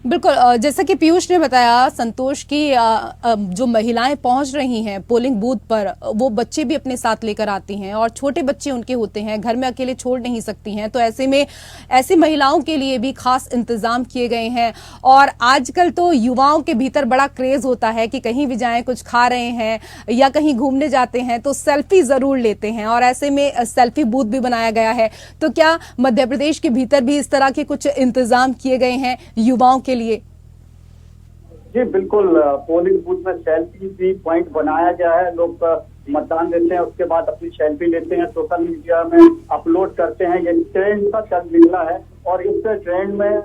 बिल्कुल, जैसा कि पीयूष ने बताया संतोष की जो महिलाएं पहुंच रही हैं पोलिंग बूथ पर, वो बच्चे भी अपने साथ लेकर आती हैं और छोटे बच्चे उनके होते हैं, घर में अकेले छोड़ नहीं सकती हैं। तो ऐसे में ऐसी महिलाओं के लिए भी खास इंतजाम किए गए हैं। और आजकल तो युवाओं के भीतर बड़ा क्रेज होता है कि कहीं भी जाएं, कुछ खा रहे हैं या कहीं घूमने जाते हैं तो सेल्फी जरूर लेते हैं, और ऐसे में सेल्फी बूथ भी बनाया गया है। तो क्या मध्य प्रदेश के भीतर भी इस तरह के कुछ इंतजाम किए गए हैं युवाओं के लिए? जी बिल्कुल, पोलिंग बूथ में सेल्फी भी पॉइंट बनाया गया है। लोग मतदान देते हैं, उसके बाद अपनी सेल्फी लेते हैं, सोशल मीडिया में अपलोड करते हैं। ये ट्रेंड सा चल निकला है और इस ट्रेंड में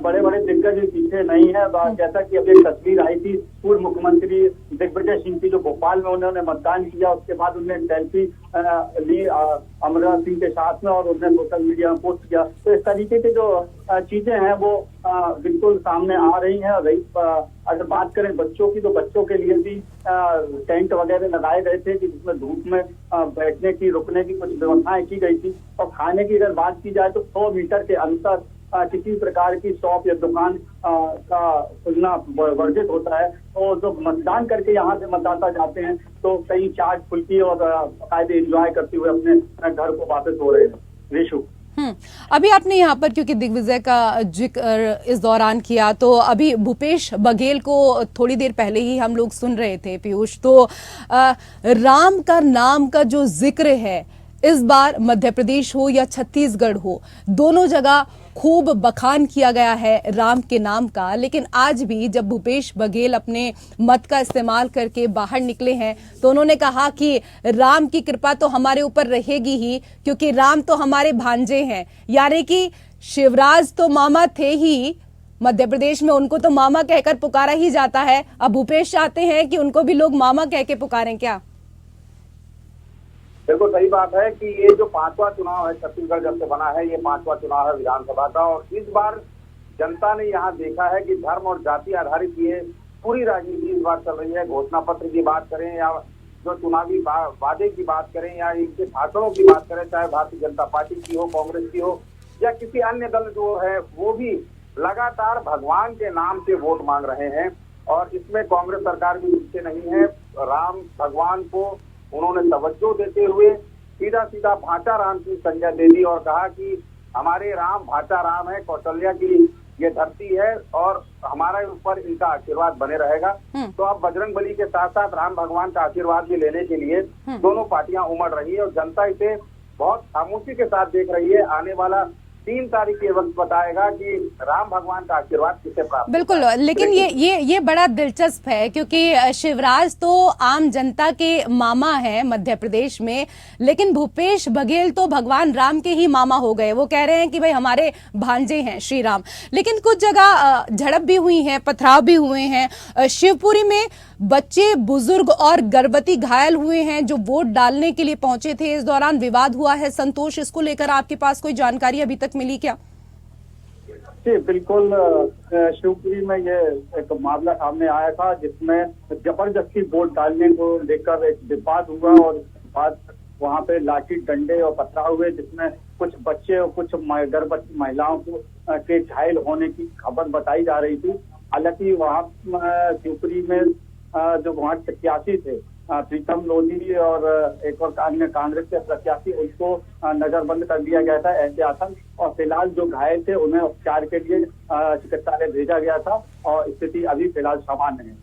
बड़े बड़े दिग्गज पीछे नहीं है। जैसा कि अभी एक तस्वीर आई थी पूर्व मुख्यमंत्री दिग्विजय सिंह की, जो भोपाल में उन्होंने मतदान किया, उसके बाद उन्होंने सेल्फी ली अमरनाथ सिंह के साथ में और उन्होंने सोशल मीडिया में पोस्ट किया। तो इस तरीके की जो चीजें हैं वो बिल्कुल सामने आ रही हैं। अगर बात करें बच्चों की, तो बच्चों के लिए भी टेंट वगैरह लगाए गए थे कि जिसमें धूप में बैठने की, रुकने की कुछ व्यवस्थाएं की गई थी। और खाने की अगर बात की जाए तो 100 मीटर के अंतर किसी प्रकार की शॉप या दुकान का खुलना वर्जित होता है। तो जो मतदान करके यहाँ से मतदाता जाते हैं तो कई चाट, फुल्की और बाकायदे एंजॉय करते हुए अपने घर को वापस हो रहे हैं। रिशु, अभी आपने यहाँ पर क्योंकि दिग्विजय का जिक्र इस दौरान किया, तो अभी भूपेश बघेल को थोड़ी देर पहले ही हम लोग सुन रहे थे पीयूष। तो राम का नाम का जो जिक्र है इस बार मध्य प्रदेश हो या छत्तीसगढ़ हो, दोनों जगह खूब बखान किया गया है राम के नाम का। लेकिन आज भी जब भूपेश बघेल अपने मत का इस्तेमाल करके बाहर निकले हैं तो उन्होंने कहा कि राम की कृपा तो हमारे ऊपर रहेगी ही, क्योंकि राम तो हमारे भांजे हैं। यानी कि शिवराज तो मामा थे ही मध्य प्रदेश में, उनको तो मामा कहकर पुकारा ही जाता है। अब भूपेश चाहते हैं कि उनको भी लोग मामा कह के पुकारें क्या? बिल्कुल सही बात है कि ये जो 5वां चुनाव है छत्तीसगढ़ जब से बना है, ये 5वां चुनाव है विधानसभा का। और इस बार जनता ने यहाँ देखा है कि धर्म और जाति आधारित ये पूरी राजनीति इस बार चल रही है। घोषणा पत्र की बात करें या जो चुनावी वादे की बात करें या इनके भाषणों की बात करें, चाहे भारतीय जनता पार्टी की हो, कांग्रेस की हो या किसी अन्य दल जो है, वो भी लगातार भगवान के नाम से वोट मांग रहे हैं। और इसमें कांग्रेस सरकार भी पीछे नहीं है। राम भगवान को उन्होंने तवज्जो देते हुए सीधा सीधा भाचा राम की संज्ञा दे दी और कहा कि हमारे राम भाचा राम है, कौशल्या की ये धरती है और हमारे ऊपर इनका आशीर्वाद बने रहेगा। तो अब बजरंग बली के साथ साथ राम भगवान का आशीर्वाद भी लेने के लिए दोनों पार्टियां उमड़ रही है और जनता इसे बहुत खामोशी के साथ देख रही है। आने वाला 3 तारीख के वक्त बताएगा कि राम भगवान का आशीर्वाद किसे प्राप्त। बिल्कुल, लेकिन ये बड़ा दिलचस्प है क्योंकि शिवराज तो आम जनता के मामा है मध्य प्रदेश में, लेकिन भूपेश बघेल तो भगवान राम के ही मामा हो गए। वो कह रहे हैं कि भाई हमारे भांजे हैं श्री राम। लेकिन कुछ जगह झड़प भी हुई है, पथराव भी हुए हैं। शिवपुरी में बच्चे, बुजुर्ग और गर्भवती घायल हुए हैं जो वोट डालने के लिए पहुंचे थे। इस दौरान विवाद हुआ है। संतोष, इसको लेकर आपके पास कोई जानकारी अभी तक मिली क्या? जी बिल्कुल, शिवपुरी में ये एक मामला सामने आया था जिसमें जबरदस्ती वोट डालने को लेकर एक विवाद हुआ और बाद वहां पे लाठी डंडे और पथराव हुए, जिसमें कुछ बच्चे और कुछ गर्भवती महिलाओं को के घायल होने की खबर बताई जा रही थी। हालांकि वहां शिवपुरी में जो वहां प्रत्याशी थे प्रीतम लोधी और एक और अन्य कांग्रेस के प्रत्याशी, उनको नजरबंद कर दिया गया था एहतियातन। और फिलहाल जो घायल थे उन्हें उपचार के लिए चिकित्सालय भेजा गया था और स्थिति अभी फिलहाल सामान्य है।